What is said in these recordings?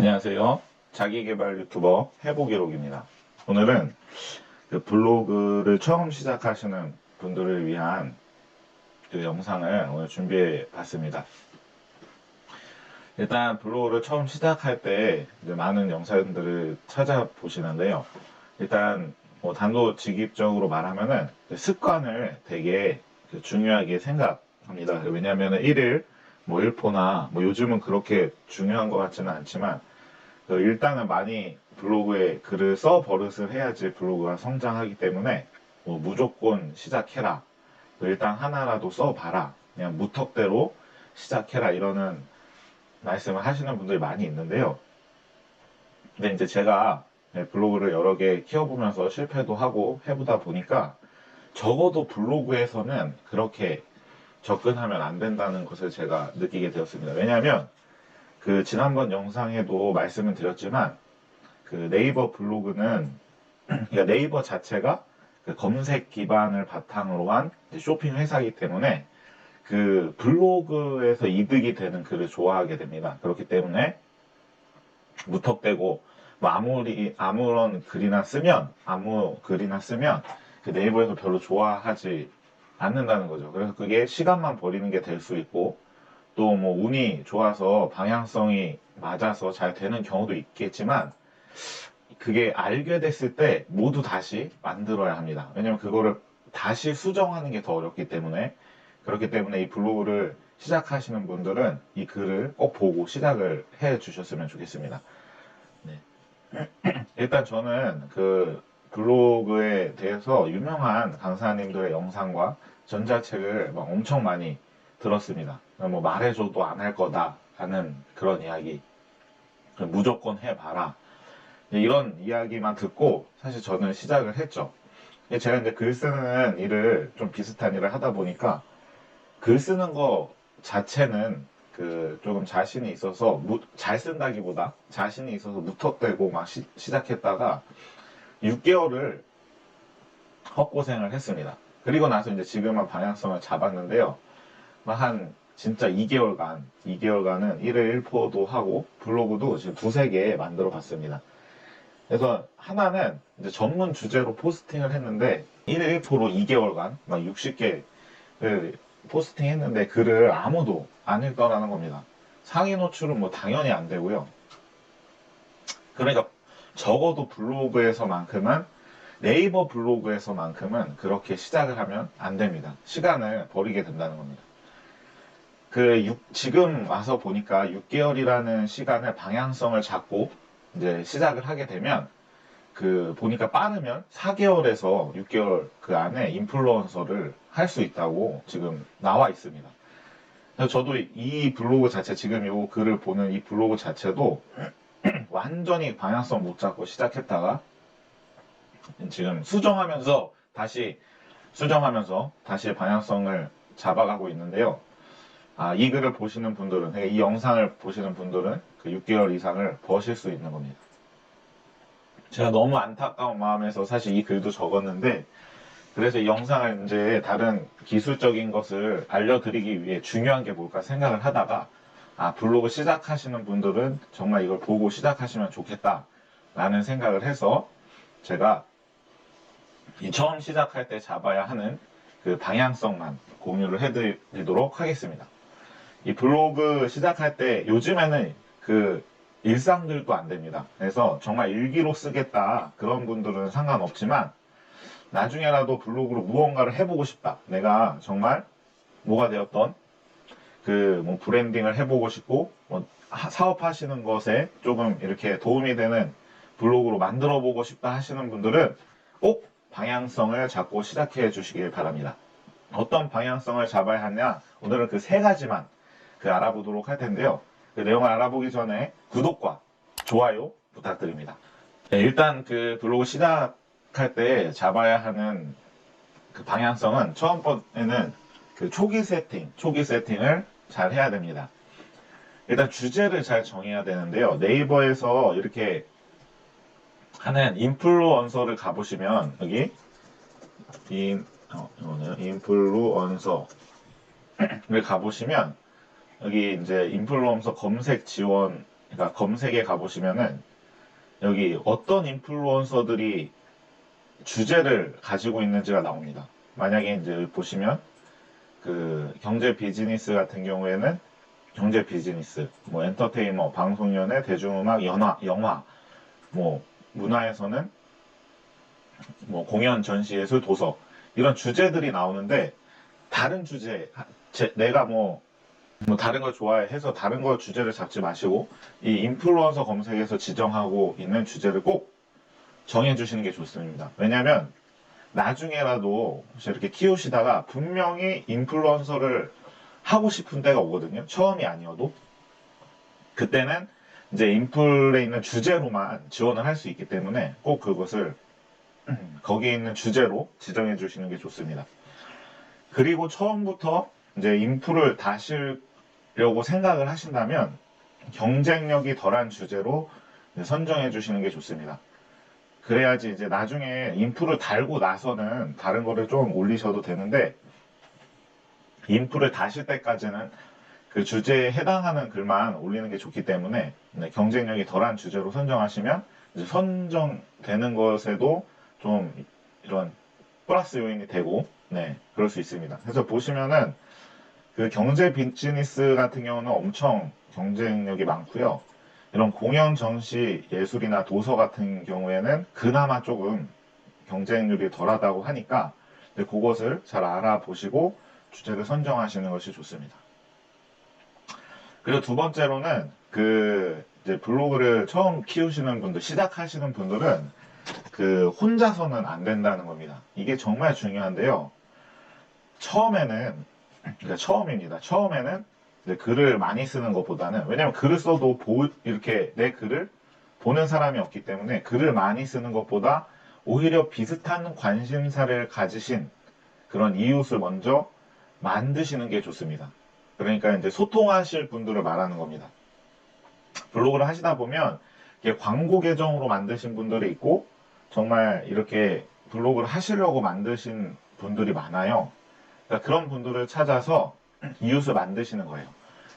안녕하세요. 자기계발 유튜버 해보기록입니다. 오늘은 그 블로그를 처음 시작하시는 분들을 위한 그 영상을 오늘 준비해 봤습니다. 일단 블로그를 처음 시작할 때 이제 많은 영상들을 찾아보시는데요. 일단 뭐 단도직입적으로 말하면은 습관을 되게 중요하게 생각합니다. 왜냐하면 일일 뭐 1포나 뭐 요즘은 그렇게 중요한 것 같지는 않지만 일단은 많이 블로그에 글을 써 버릇을 해야지 블로그가 성장하기 때문에 뭐 무조건 시작해라. 일단 하나라도 써봐라. 그냥 무턱대로 시작해라. 이러는 말씀을 하시는 분들이 많이 있는데요. 근데 이제 제가 블로그를 여러 개 키워보면서 실패도 하고 해보다 보니까 적어도 블로그에서는 그렇게 접근하면 안 된다는 것을 제가 느끼게 되었습니다. 왜냐하면 그 지난번 영상에도 말씀을 드렸지만 그 네이버 블로그는 그러니까 네이버 자체가 그 검색 기반을 바탕으로 한 쇼핑 회사이기 때문에 그 블로그에서 이득이 되는 글을 좋아하게 됩니다. 그렇기 때문에 무턱대고 뭐 아무 글이나 쓰면 그 네이버에서 별로 좋아하지 않는다는 거죠. 그래서 그게 시간만 버리는 게 될 수 있고 또 뭐 운이 좋아서 방향성이 맞아서 잘 되는 경우도 있겠지만 그게 알게 됐을 때 모두 다시 만들어야 합니다. 왜냐면 그거를 다시 수정하는 게 더 어렵기 때문에 그렇기 때문에 이 블로그를 시작하시는 분들은 이 글을 꼭 보고 시작을 해 주셨으면 좋겠습니다. 네. 일단 저는 그 블로그에 대해서 유명한 강사님들의 영상과 전자책을 막 엄청 많이 들었습니다. 뭐 말해줘도 안 할 거다 라는 그런 이야기, 무조건 해봐라 이런 이야기만 듣고 사실 저는 시작을 했죠. 제가 이제 글 쓰는 일을 좀 비슷한 일을 하다 보니까 글 쓰는 거 자체는 그 조금 자신이 있어서 잘 쓴다기보다 자신이 있어서 무턱대고 막 시작했다가 6개월을 헛고생을 했습니다. 그리고 나서 이제 지금은 방향성을 잡았는데요. 한 진짜 2개월간은 1회 1포도 하고 블로그도 지금 두세 개 만들어 봤습니다. 그래서 하나는 이제 전문 주제로 포스팅을 했는데 1회 1포로 2개월간 막 60개를 포스팅 했는데 글을 아무도 안 읽더라는 겁니다. 상위 노출은 뭐 당연히 안 되고요. 그러니까 적어도 블로그에서만큼은 네이버 블로그에서만큼은 그렇게 시작을 하면 안 됩니다. 시간을 버리게 된다는 겁니다. 지금 와서 보니까 6개월이라는 시간의 방향성을 잡고 이제 시작을 하게 되면 보니까 빠르면 4개월에서 6개월 그 안에 인플루언서를 할 수 있다고 지금 나와 있습니다. 그래서 저도 이 블로그 자체, 지금 이 글을 보는 이 블로그 자체도 완전히 방향성 못 잡고 시작했다가 지금 수정하면서 다시 방향성을 잡아가고 있는데요. 이 글을 보시는 분들은, 이 영상을 보시는 분들은 그 6개월 이상을 버실 수 있는 겁니다. 제가 너무 안타까운 마음에서 사실 이 글도 적었는데, 그래서 이 영상을 이제 다른 기술적인 것을 알려드리기 위해 중요한 게 뭘까 생각을 하다가, 블로그 시작하시는 분들은 정말 이걸 보고 시작하시면 좋겠다 라는 생각을 해서 제가 처음 시작할 때 잡아야 하는 그 방향성만 공유를 해드리도록 하겠습니다. 이 블로그 시작할 때 요즘에는 그 일상들도 안 됩니다. 그래서 정말 일기로 쓰겠다 그런 분들은 상관없지만 나중에라도 블로그로 무언가를 해보고 싶다. 내가 정말 뭐가 되었던 뭐 브랜딩을 해보고 싶고 뭐 사업하시는 것에 조금 이렇게 도움이 되는 블로그로 만들어 보고 싶다 하시는 분들은 꼭 방향성을 잡고 시작해 주시길 바랍니다. 어떤 방향성을 잡아야 하냐? 오늘은 그 세 가지만 알아보도록 할 텐데요. 그 내용을 알아보기 전에 구독과 좋아요 부탁드립니다. 네, 일단 그 블로그 시작할 때 잡아야 하는 그 방향성은 처음 번에는 그 초기 세팅을 잘 해야 됩니다. 일단 주제를 잘 정해야 되는데요. 네이버에서 이렇게 하는 인플루언서를 가보시면 여기 이거는 인플루언서를 가보시면 여기 이제 인플루언서 검색 지원이 그러니까 검색에 가보시면은 여기 어떤 인플루언서들이 주제를 가지고 있는지가 나옵니다. 만약에 이제 여기 보시면 그 경제 비즈니스 같은 경우에는 경제 비즈니스, 뭐 엔터테인머, 방송연예, 대중음악, 영화, 뭐 문화에서는 뭐 공연, 전시예술, 도서 이런 주제들이 나오는데 다른 주제, 내가 뭐 다른 걸 좋아해서 다른 걸 주제를 잡지 마시고 이 인플루언서 검색에서 지정하고 있는 주제를 꼭 정해주시는 게 좋습니다. 왜냐하면 나중에라도 혹시 이렇게 키우시다가 분명히 인플루언서를 하고 싶은 때가 오거든요. 처음이 아니어도. 그때는 이제 인플에 있는 주제로만 지원을 할 수 있기 때문에 꼭 그것을 거기에 있는 주제로 지정해 주시는 게 좋습니다. 그리고 처음부터 이제 인플을 다시려고 생각을 하신다면 경쟁력이 덜한 주제로 선정해 주시는 게 좋습니다. 그래야지 이제 나중에 인플을 달고 나서는 다른 거를 좀 올리셔도 되는데 인플을 다실 때까지는 그 주제에 해당하는 글만 올리는 게 좋기 때문에 경쟁력이 덜한 주제로 선정하시면 이제 선정되는 것에도 좀 이런 플러스 요인이 되고 그럴 수 있습니다. 그래서 보시면은 그 경제 비즈니스 같은 경우는 엄청 경쟁력이 많고요. 이런 공연, 전시, 예술이나 도서 같은 경우에는 그나마 조금 경쟁률이 덜하다고 하니까 그것을 잘 알아보시고 주제를 선정하시는 것이 좋습니다. 그리고 두 번째로는 그 이제 블로그를 처음 키우시는 분들, 시작하시는 분들은 그 혼자서는 안 된다는 겁니다. 이게 정말 중요한데요. 처음에는, 그러니까 처음입니다. 처음에는 글을 많이 쓰는 것보다는, 왜냐면 글을 써도 이렇게 내 글을 보는 사람이 없기 때문에 글을 많이 쓰는 것보다 오히려 비슷한 관심사를 가지신 그런 이웃을 먼저 만드시는 게 좋습니다. 그러니까 이제 소통하실 분들을 말하는 겁니다. 블로그를 하시다 보면 광고 계정으로 만드신 분들이 있고 정말 이렇게 블로그를 하시려고 만드신 분들이 많아요. 그러니까 그런 분들을 찾아서 이웃을 만드시는 거예요.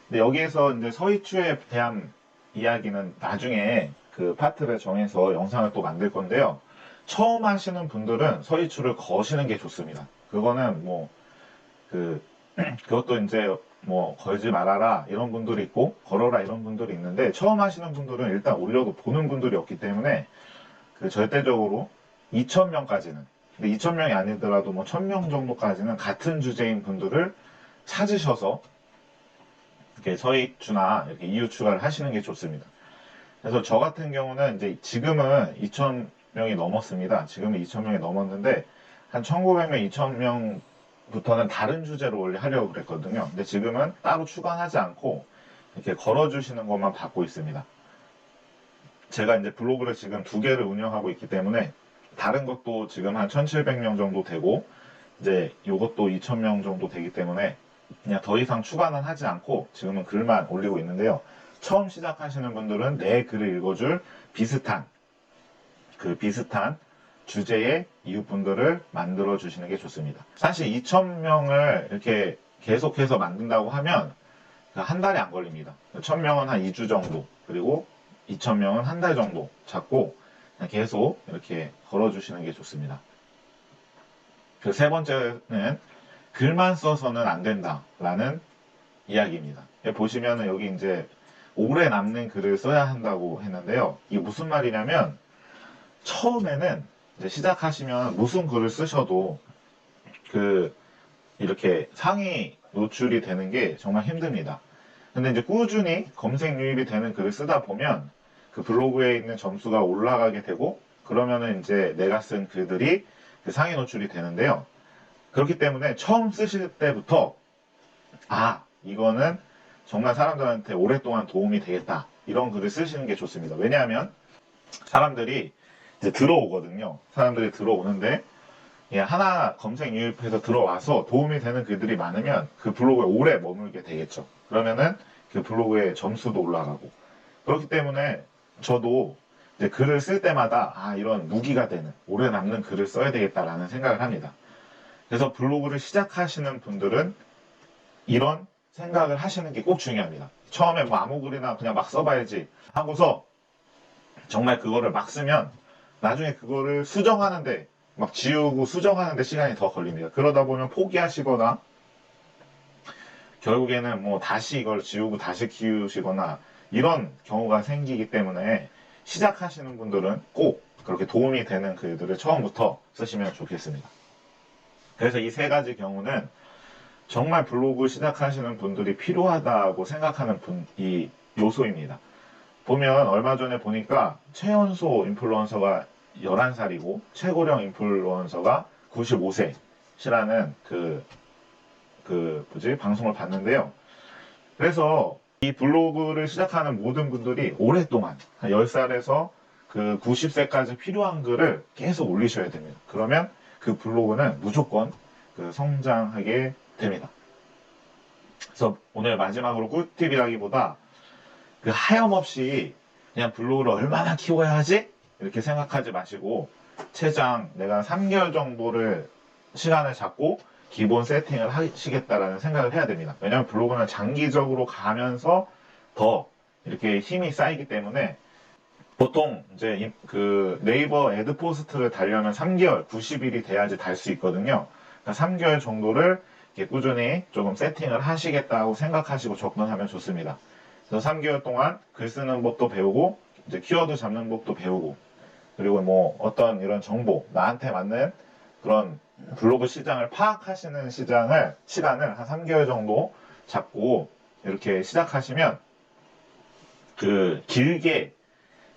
근데 여기에서 이제 서희추에 대한 이야기는 나중에 그 파트를 정해서 영상을 또 만들 건데요. 처음 하시는 분들은 서희추를 거시는 게 좋습니다. 그거는 그것도 이제 걸지 말아라 이런 분들이 있고 걸어라 이런 분들이 있는데 처음 하시는 분들은 일단 올려도 보는 분들이 없기 때문에 그 절대적으로 2,000명까지는 근데 2,000명이 아니더라도 1,000명 정도까지는 같은 주제인 분들을 찾으셔서 이렇게 서희추나 이렇게 이웃 추가를 하시는 게 좋습니다. 그래서 저 같은 경우는 이제 지금은 2,000명이 넘었습니다. 지금은 2,000명이 넘었는데 한 1,900명, 2,000명부터는 다른 주제로 원래 하려고 그랬거든요. 근데 지금은 따로 추가하지 않고 이렇게 걸어주시는 것만 받고 있습니다. 제가 이제 블로그를 지금 2개를 운영하고 있기 때문에 다른 것도 지금 한 1,700명 정도 되고 이제 이것도 2,000명 정도 되기 때문에 그냥 더 이상 추가는 하지 않고 지금은 글만 올리고 있는데요. 처음 시작하시는 분들은 내 글을 읽어줄 비슷한 주제의 이웃분들을 만들어 주시는 게 좋습니다. 사실 2,000명을 이렇게 계속해서 만든다고 하면 한 달이 안 걸립니다. 1,000명은 한 2주 정도, 그리고 2,000명은 한 달 정도 잡고 계속 이렇게 걸어주시는 게 좋습니다. 그 세 번째는 글만 써서는 안 된다라는 이야기입니다. 보시면은 여기 이제 오래 남는 글을 써야 한다고 했는데요. 이게 무슨 말이냐면 처음에는 이제 시작하시면 무슨 글을 쓰셔도 이렇게 상위 노출이 되는 게 정말 힘듭니다. 근데 이제 꾸준히 검색 유입이 되는 글을 쓰다 보면 그 블로그에 있는 점수가 올라가게 되고 그러면은 이제 내가 쓴 글들이 그 상위 노출이 되는데요. 그렇기 때문에 처음 쓰실 때부터 이거는 정말 사람들한테 오랫동안 도움이 되겠다 이런 글을 쓰시는 게 좋습니다. 왜냐하면 사람들이 이제 들어오거든요. 사람들이 들어오는데 하나 검색 유입해서 들어와서 도움이 되는 글들이 많으면 그 블로그에 오래 머물게 되겠죠. 그러면은 그 블로그의 점수도 올라가고 그렇기 때문에 저도 이제 글을 쓸 때마다 이런 무기가 되는 오래 남는 글을 써야 되겠다라는 생각을 합니다. 그래서 블로그를 시작하시는 분들은 이런 생각을 하시는 게 꼭 중요합니다. 처음에 뭐 아무 글이나 그냥 막 써봐야지 하고서 정말 그거를 막 쓰면 나중에 그거를 수정하는데 막 지우고 수정하는데 시간이 더 걸립니다. 그러다 보면 포기하시거나 결국에는 뭐 다시 이걸 지우고 다시 키우시거나 이런 경우가 생기기 때문에 시작하시는 분들은 꼭 그렇게 도움이 되는 글들을 처음부터 쓰시면 좋겠습니다. 그래서 이 세 가지 경우는 정말 블로그 시작하시는 분들이 필요하다고 생각하는 이 요소입니다. 보면 얼마 전에 보니까 최연소 인플루언서가 11살이고 최고령 인플루언서가 95세시라는 방송을 봤는데요. 그래서 이 블로그를 시작하는 모든 분들이 오랫동안 한 10살에서 그 90세까지 필요한 글을 계속 올리셔야 됩니다. 그러면 그 블로그는 무조건 그 성장하게 됩니다. 그래서 오늘 마지막으로 꿀팁이라기보다 그 하염없이 그냥 블로그를 얼마나 키워야 하지? 이렇게 생각하지 마시고 최장 내가 3개월 정도를 시간을 잡고 기본 세팅을 하시겠다라는 생각을 해야 됩니다. 왜냐하면 블로그는 장기적으로 가면서 더 이렇게 힘이 쌓이기 때문에 보통 이제 그 네이버 애드 포스트를 달려면 3개월, 90일이 돼야지 달 수 있거든요. 그러니까 3개월 정도를 이렇게 꾸준히 조금 세팅을 하시겠다고 생각하시고 접근하면 좋습니다. 그래서 3개월 동안 글 쓰는 법도 배우고 이제 키워드 잡는 법도 배우고 그리고 뭐 어떤 이런 정보 나한테 맞는 그런 블로그 시장을 파악하시는 시간을 한 3개월 정도 잡고 이렇게 시작하시면 그 길게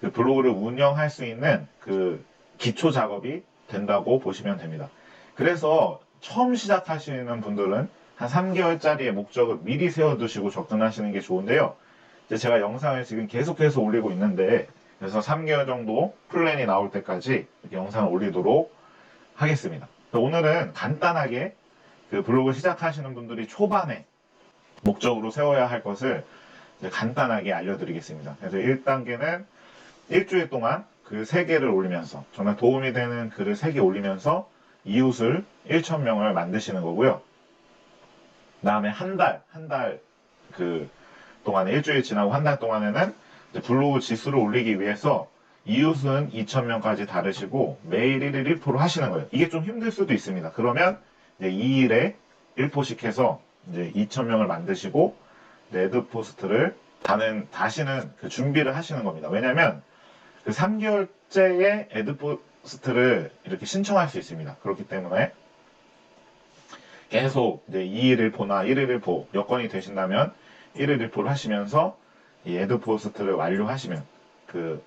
그 블로그를 운영할 수 있는 그 기초 작업이 된다고 보시면 됩니다. 그래서 처음 시작하시는 분들은 한 3개월짜리의 목적을 미리 세워두시고 접근하시는 게 좋은데요. 이제 제가 영상을 지금 계속해서 올리고 있는데 그래서 3개월 정도 플랜이 나올 때까지 이렇게 영상을 올리도록 하겠습니다. 오늘은 간단하게 그 블로그 시작하시는 분들이 초반에 목적으로 세워야 할 것을 간단하게 알려드리겠습니다. 그래서 1단계는 일주일 동안 글 3개를 올리면서 정말 도움이 되는 글을 3개 올리면서 이웃을 1,000명을 만드시는 거고요. 그 다음에 한 달 그 동안에 일주일 지나고 한 달 동안에는 블로그 지수를 올리기 위해서 이웃은 2,000명까지 다르시고 매일 1일 1포를 하시는 거예요. 이게 좀 힘들 수도 있습니다. 그러면 이제 2일에 1포씩 해서 이제 2,000명을 만드시고 레드 포스트를 다시는 그 준비를 하시는 겁니다. 왜냐면 그 3개월째의 애드 포스트를 이렇게 신청할 수 있습니다. 그렇기 때문에 계속 이제 2일 1포나 1일 1포 여건이 되신다면 1일 1포를 하시면서 이 애드 포스트를 완료하시면 그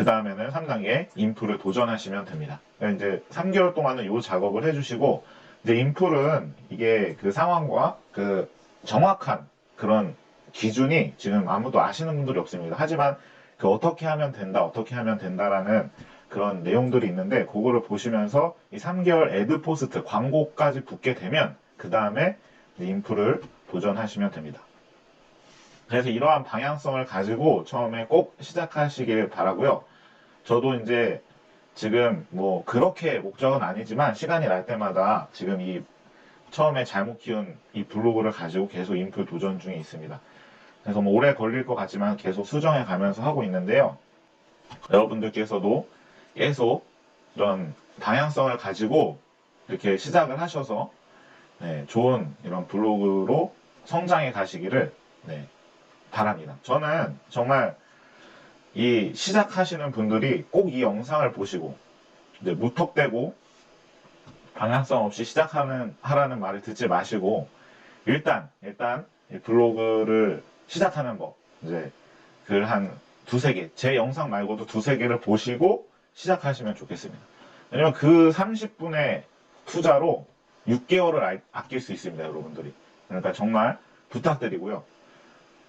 다음에는 3단계 인풀을 도전하시면 됩니다. 그러니까 이제 3개월 동안은 이 작업을 해주시고 이제 인풀은 이게 그 상황과 그 정확한 그런 기준이 지금 아무도 아시는 분들이 없습니다. 하지만 그 어떻게 하면 된다, 어떻게 하면 된다라는 그런 내용들이 있는데 그거를 보시면서 이 3개월 애드 포스트 광고까지 붙게 되면 그 다음에 인풀을 도전하시면 됩니다. 그래서 이러한 방향성을 가지고 처음에 꼭 시작하시길 바라고요. 저도 이제 지금 뭐 그렇게 목적은 아니지만 시간이 날 때마다 지금 이 처음에 잘못 키운 이 블로그를 가지고 계속 인풀 도전 중에 있습니다. 그래서 뭐 오래 걸릴 것 같지만 계속 수정해 가면서 하고 있는데요. 여러분들께서도 계속 이런 방향성을 가지고 이렇게 시작을 하셔서 좋은 이런 블로그로 성장해 가시기를 바랍니다. 저는 정말 이 시작하시는 분들이 꼭 이 영상을 보시고 무턱대고 방향성 없이 하라는 말을 듣지 마시고 일단 이 블로그를 시작하는 법 이제 글 한 두세 개 제 영상 말고도 두세 개를 보시고 시작하시면 좋겠습니다. 왜냐면 그 30분의 투자로 6개월을 아낄 수 있습니다, 여러분들이. 그러니까 정말 부탁드리고요.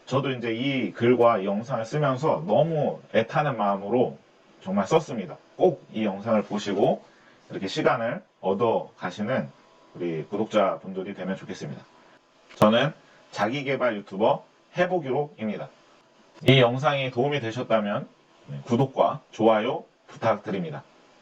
저도 이제 이 글과 이 영상을 쓰면서 너무 애타는 마음으로 정말 썼습니다. 꼭 이 영상을 보시고 이렇게 시간을 얻어 가시는 우리 구독자분들이 되면 좋겠습니다. 저는 자기개발 유튜버 해보기로입니다. 이 영상이 도움이 되셨다면 구독과 좋아요 부탁드립니다.